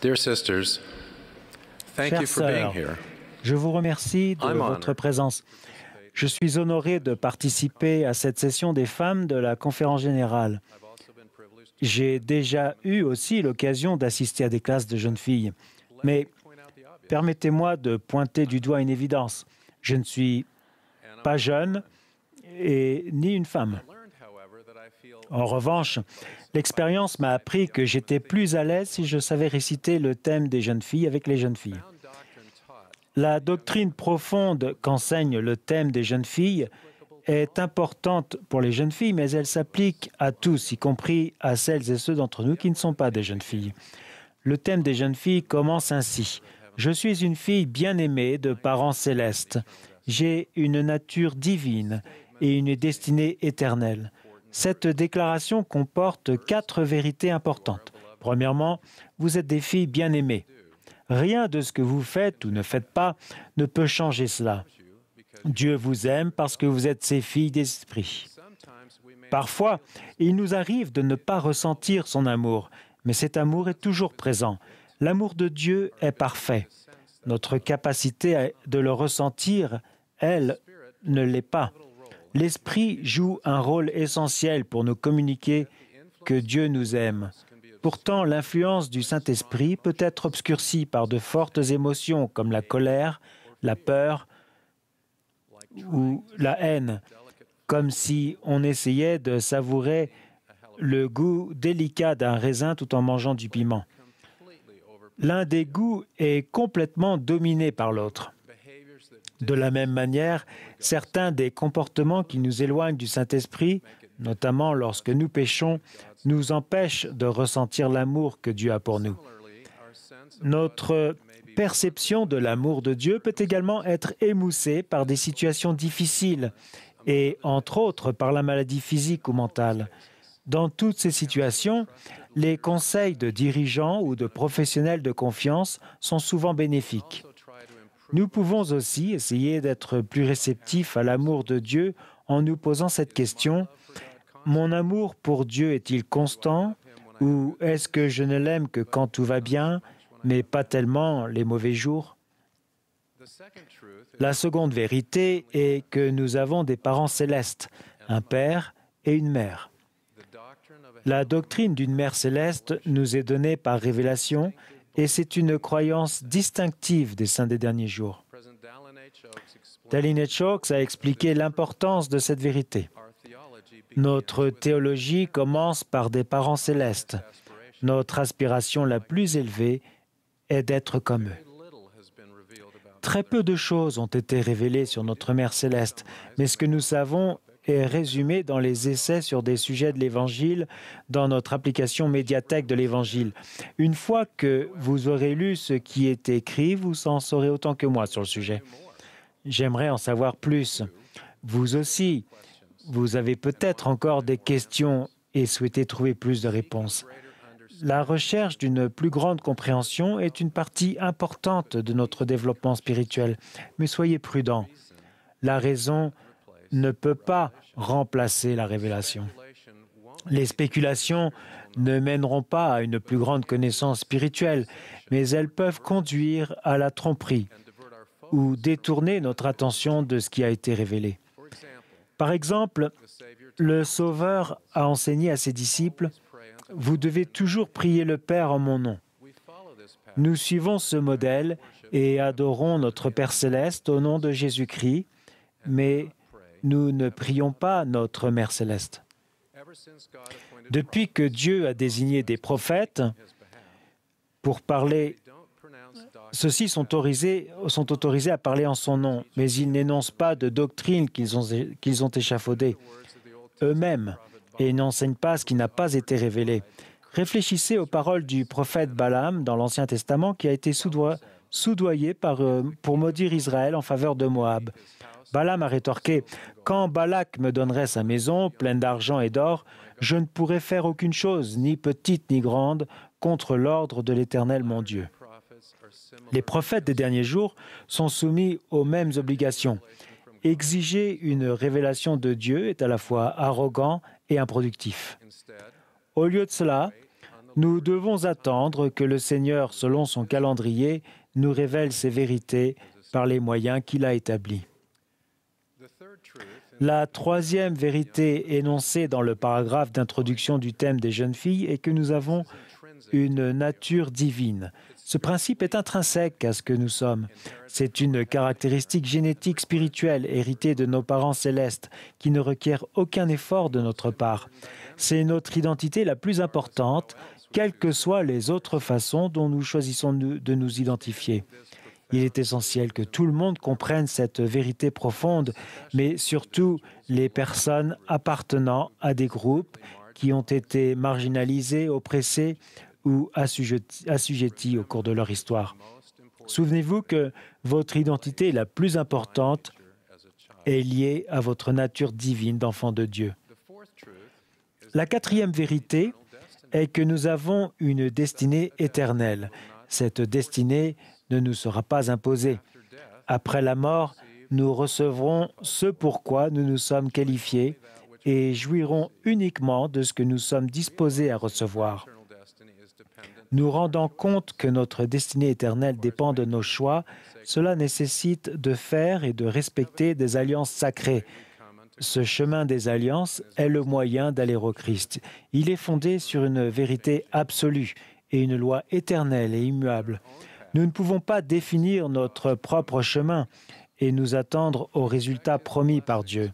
Dear sisters, thank you Chères for being sœurs, here. je vous remercie de I'm honored. votre présence. Je suis honoré de participer à cette session des femmes de la conférence générale. J'ai déjà eu aussi l'occasion d'assister à des classes de jeunes filles. Mais permettez-moi de pointer du doigt une évidence. Je ne suis pas jeune et ni une femme. En revanche, l'expérience m'a appris que j'étais plus à l'aise si je savais réciter le thème des jeunes filles avec les jeunes filles. La doctrine profonde qu'enseigne le thème des jeunes filles est importante pour les jeunes filles, mais elle s'applique à tous, y compris à celles et ceux d'entre nous qui ne sont pas des jeunes filles. Le thème des jeunes filles commence ainsi. « Je suis une fille bien-aimée de parents célestes. J'ai une nature divine et une destinée éternelle. » Cette déclaration comporte 4 vérités importantes. Premièrement, vous êtes des filles bien-aimées. Rien de ce que vous faites ou ne faites pas ne peut changer cela. Dieu vous aime parce que vous êtes ses filles d'esprit. Parfois, il nous arrive de ne pas ressentir son amour, mais cet amour est toujours présent. L'amour de Dieu est parfait. Notre capacité de le ressentir, elle, ne l'est pas. L'Esprit joue un rôle essentiel pour nous communiquer que Dieu nous aime. Pourtant, l'influence du Saint-Esprit peut être obscurcie par de fortes émotions comme la colère, la peur ou la haine, comme si on essayait de savourer le goût délicat d'un raisin tout en mangeant du piment. L'un des goûts est complètement dominé par l'autre. De la même manière, certains des comportements qui nous éloignent du Saint-Esprit, notamment lorsque nous péchons, nous empêchent de ressentir l'amour que Dieu a pour nous. Notre perception de l'amour de Dieu peut également être émoussée par des situations difficiles et, entre autres, par la maladie physique ou mentale. Dans toutes ces situations, les conseils de dirigeants ou de professionnels de confiance sont souvent bénéfiques. Nous pouvons aussi essayer d'être plus réceptifs à l'amour de Dieu en nous posant cette question : mon amour pour Dieu est-il constant ou est-ce que je ne l'aime que quand tout va bien, mais pas tellement les mauvais jours? La seconde vérité est que nous avons des parents célestes, un père et une mère. La doctrine d'une mère céleste nous est donnée par révélation et c'est une croyance distinctive des saints des derniers jours. Dallin H. Oaks a expliqué l'importance de cette vérité. Notre théologie commence par des parents célestes. Notre aspiration la plus élevée est d'être comme eux. Très peu de choses ont été révélées sur notre Mère céleste, mais ce que nous savons est résumé dans les essais sur des sujets de l'Évangile dans notre application médiathèque de l'Évangile. Une fois que vous aurez lu ce qui est écrit, vous en saurez autant que moi sur le sujet. J'aimerais en savoir plus. Vous aussi, vous avez peut-être encore des questions et souhaitez trouver plus de réponses. La recherche d'une plus grande compréhension est une partie importante de notre développement spirituel, mais soyez prudents. La raison ne peut pas remplacer la révélation. Les spéculations ne mèneront pas à une plus grande connaissance spirituelle, mais elles peuvent conduire à la tromperie ou détourner notre attention de ce qui a été révélé. Par exemple, le Sauveur a enseigné à ses disciples « Vous devez toujours prier le Père en mon nom ». Nous suivons ce modèle et adorons notre Père céleste au nom de Jésus-Christ, mais nous ne prions pas notre Mère céleste. Depuis que Dieu a désigné des prophètes pour parler, ceux-ci sont autorisés à parler en son nom, mais ils n'énoncent pas de doctrine qu'ils ont échafaudée eux-mêmes et n'enseignent pas ce qui n'a pas été révélé. Réfléchissez aux paroles du prophète Balaam dans l'Ancien Testament qui a été soudoyé pour maudire Israël en faveur de Moab. Balaam a rétorqué « Quand Balak me donnerait sa maison, pleine d'argent et d'or, je ne pourrais faire aucune chose, ni petite ni grande, contre l'ordre de l'Éternel mon Dieu. » Les prophètes des derniers jours sont soumis aux mêmes obligations. Exiger une révélation de Dieu est à la fois arrogant et improductif. Au lieu de cela, Nous devons attendre que le Seigneur, selon son calendrier, nous révèle ses vérités par les moyens qu'il a établis. La troisième vérité énoncée dans le paragraphe d'introduction du thème des jeunes filles est que nous avons une nature divine. Ce principe est intrinsèque à ce que nous sommes. C'est une caractéristique génétique spirituelle héritée de nos parents célestes qui ne requiert aucun effort de notre part. C'est notre identité la plus importante, quelles que soient les autres façons dont nous choisissons de nous identifier. Il est essentiel que tout le monde comprenne cette vérité profonde, mais surtout les personnes appartenant à des groupes qui ont été marginalisés, oppressés ou assujettis au cours de leur histoire. Souvenez-vous que votre identité la plus importante est liée à votre nature divine d'enfant de Dieu. La quatrième vérité est que nous avons une destinée éternelle. Cette destinée ne nous sera pas imposée. Après la mort, nous recevrons ce pourquoi nous nous sommes qualifiés et jouirons uniquement de ce que nous sommes disposés à recevoir. Nous rendant compte que notre destinée éternelle dépend de nos choix, cela nécessite de faire et de respecter des alliances sacrées. Ce chemin des alliances est le moyen d'aller au Christ. Il est fondé sur une vérité absolue et une loi éternelle et immuable. Nous ne pouvons pas définir notre propre chemin et nous attendre aux résultats promis par Dieu.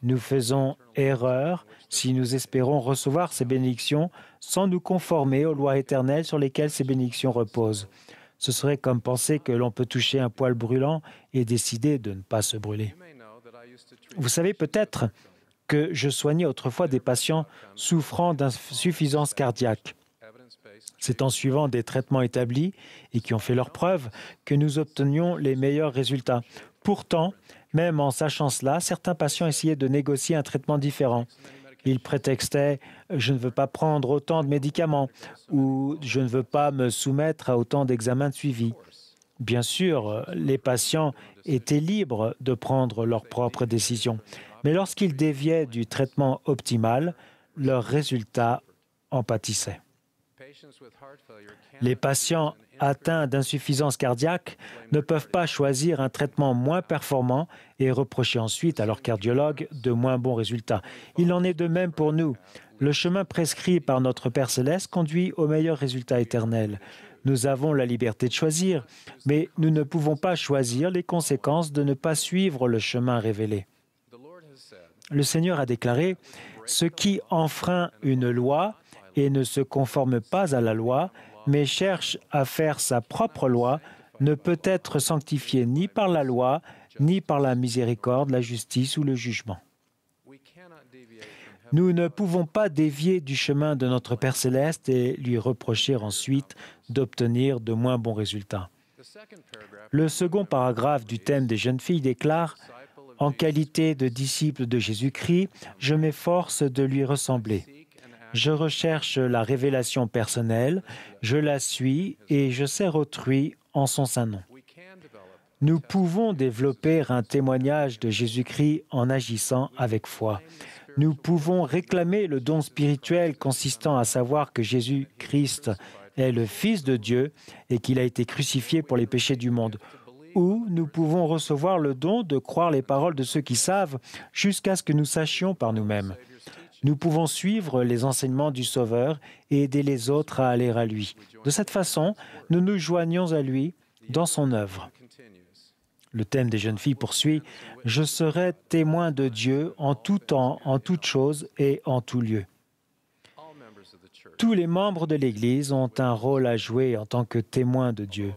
Nous faisons erreur si nous espérons recevoir ces bénédictions sans nous conformer aux lois éternelles sur lesquelles ces bénédictions reposent. Ce serait comme penser que l'on peut toucher un poêle brûlant et décider de ne pas se brûler. Vous savez peut-être que je soignais autrefois des patients souffrant d'insuffisance cardiaque. C'est en suivant des traitements établis et qui ont fait leurs preuves que nous obtenions les meilleurs résultats. Pourtant, même en sachant cela, certains patients essayaient de négocier un traitement différent. Ils prétextaient « je ne veux pas prendre autant de médicaments » ou « je ne veux pas me soumettre à autant d'examens de suivi ». Bien sûr, les patients étaient libres de prendre leurs propres décisions, mais lorsqu'ils déviaient du traitement optimal, leurs résultats en pâtissaient. Les patients atteints d'insuffisance cardiaque ne peuvent pas choisir un traitement moins performant et reprocher ensuite à leur cardiologue de moins bons résultats. Il en est de même pour nous. Le chemin prescrit par notre Père céleste conduit aux meilleurs résultats éternels. Nous avons la liberté de choisir, mais nous ne pouvons pas choisir les conséquences de ne pas suivre le chemin révélé. Le Seigneur a déclaré « Ce qui enfreint une loi et ne se conforme pas à la loi, mais cherche à faire sa propre loi, ne peut être sanctifié ni par la loi, ni par la miséricorde, la justice ou le jugement. » Nous ne pouvons pas dévier du chemin de notre Père céleste et lui reprocher ensuite d'obtenir de moins bons résultats. Le second paragraphe du thème des jeunes filles déclare « En qualité de disciple de Jésus-Christ, je m'efforce de lui ressembler. Je recherche la révélation personnelle, je la suis et je sers autrui en son saint nom. » Nous pouvons développer un témoignage de Jésus-Christ en agissant avec foi. Nous pouvons réclamer le don spirituel consistant à savoir que Jésus-Christ est le Fils de Dieu et qu'il a été crucifié pour les péchés du monde. Ou nous pouvons recevoir le don de croire les paroles de ceux qui savent jusqu'à ce que nous sachions par nous-mêmes. Nous pouvons suivre les enseignements du Sauveur et aider les autres à aller à lui. De cette façon, nous nous joignons à lui dans son œuvre. Le thème des jeunes filles poursuit « Je serai témoin de Dieu en tout temps, en toute chose et en tout lieu. » Tous les membres de l'Église ont un rôle à jouer en tant que témoins de Dieu,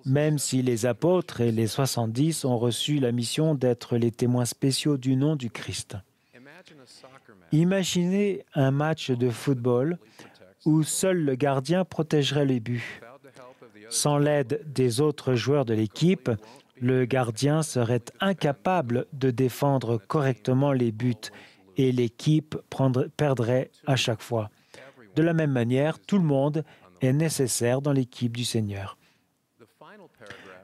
même si les apôtres et les 70 ont reçu la mission d'être les témoins spéciaux du nom du Christ. Imaginez un match de football où seul le gardien protégerait les buts. Sans l'aide des autres joueurs de l'équipe, le gardien serait incapable de défendre correctement les buts et l'équipe perdrait à chaque fois. De la même manière, tout le monde est nécessaire dans l'équipe du Seigneur.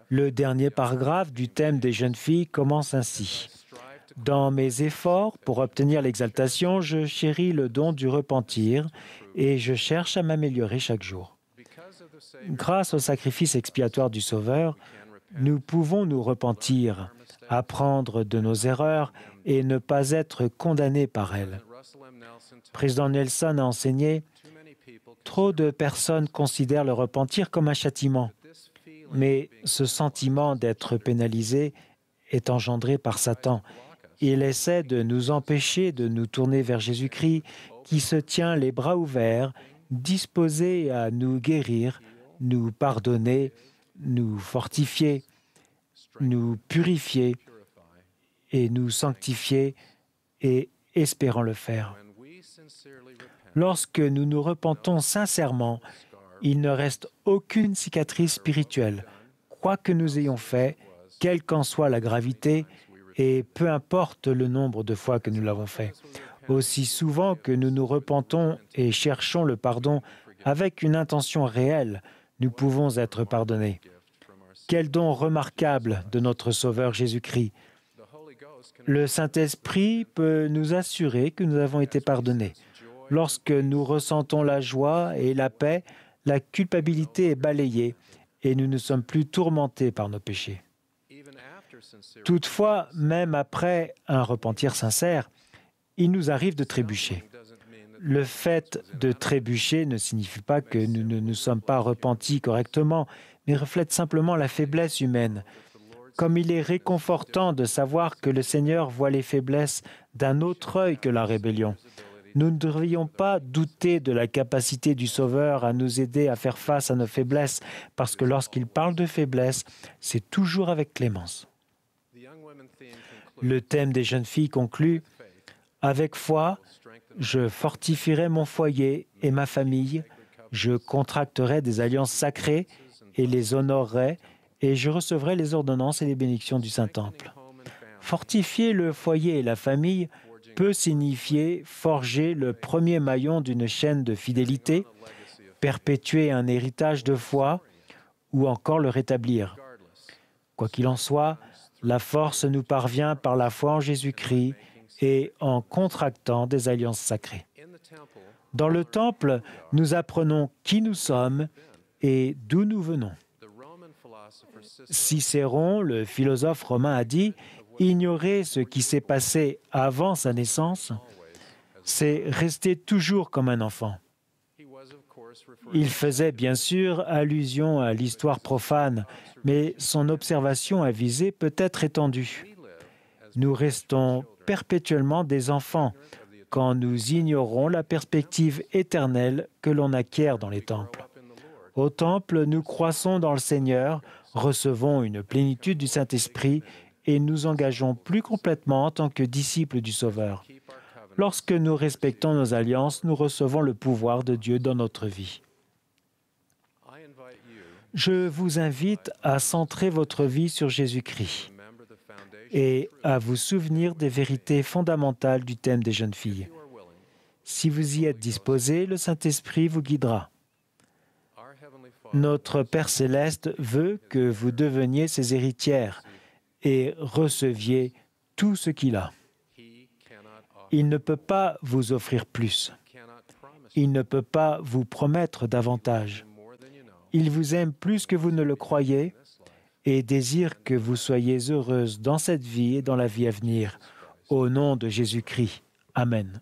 Le dernier paragraphe du thème des jeunes filles commence ainsi. « Dans mes efforts pour obtenir l'exaltation, je chéris le don du repentir et je cherche à m'améliorer chaque jour. Grâce au sacrifice expiatoire du Sauveur, nous pouvons nous repentir, apprendre de nos erreurs et ne pas être condamnés par elles. Président Nelson a enseigné, trop de personnes considèrent le repentir comme un châtiment, mais ce sentiment d'être pénalisé est engendré par Satan. Il essaie de nous empêcher de nous tourner vers Jésus-Christ, qui se tient les bras ouverts, disposé à nous guérir, nous pardonner, nous fortifier, nous purifier et nous sanctifier, et espérant le faire. Lorsque nous nous repentons sincèrement, il ne reste aucune cicatrice spirituelle, quoi que nous ayons fait, quelle qu'en soit la gravité, et peu importe le nombre de fois que nous l'avons fait. Aussi souvent que nous nous repentons et cherchons le pardon avec une intention réelle, nous pouvons être pardonnés. Quel don remarquable de notre Sauveur Jésus-Christ! Le Saint-Esprit peut nous assurer que nous avons été pardonnés. Lorsque nous ressentons la joie et la paix, la culpabilité est balayée et nous ne sommes plus tourmentés par nos péchés. Toutefois, même après un repentir sincère, il nous arrive de trébucher. Le fait de trébucher ne signifie pas que nous ne nous sommes pas repentis correctement, mais reflète simplement la faiblesse humaine. Comme il est réconfortant de savoir que le Seigneur voit les faiblesses d'un autre œil que la rébellion. Nous ne devrions pas douter de la capacité du Sauveur à nous aider à faire face à nos faiblesses, parce que lorsqu'il parle de faiblesse, c'est toujours avec clémence. Le thème des jeunes filles conclut « Avec foi, je fortifierai mon foyer et ma famille, je contracterai des alliances sacrées et les honorerai, et je recevrai les ordonnances et les bénédictions du Saint-Temple. » Fortifier le foyer et la famille peut signifier forger le premier maillon d'une chaîne de fidélité, perpétuer un héritage de foi ou encore le rétablir. Quoi qu'il en soit, la force nous parvient par la foi en Jésus-Christ et en contractant des alliances sacrées. Dans le Temple, nous apprenons qui nous sommes et d'où nous venons. Cicéron, le philosophe romain, a dit « Ignorer ce qui s'est passé avant sa naissance, c'est rester toujours comme un enfant. » Il faisait bien sûr allusion à l'histoire profane, mais son observation à viser peut être étendue. Nous restons perpétuellement des enfants quand nous ignorons la perspective éternelle que l'on acquiert dans les temples. Au temple, nous croissons dans le Seigneur, recevons une plénitude du Saint-Esprit et nous engageons plus complètement en tant que disciples du Sauveur. Lorsque nous respectons nos alliances, nous recevons le pouvoir de Dieu dans notre vie. Je vous invite à centrer votre vie sur Jésus-Christ et à vous souvenir des vérités fondamentales du thème des jeunes filles. Si vous y êtes disposé, le Saint-Esprit vous guidera. Notre Père céleste veut que vous deveniez ses héritières et receviez tout ce qu'il a. Il ne peut pas vous offrir plus. Il ne peut pas vous promettre davantage. Il vous aime plus que vous ne le croyez et désire que vous soyez heureuse dans cette vie et dans la vie à venir. Au nom de Jésus-Christ. Amen.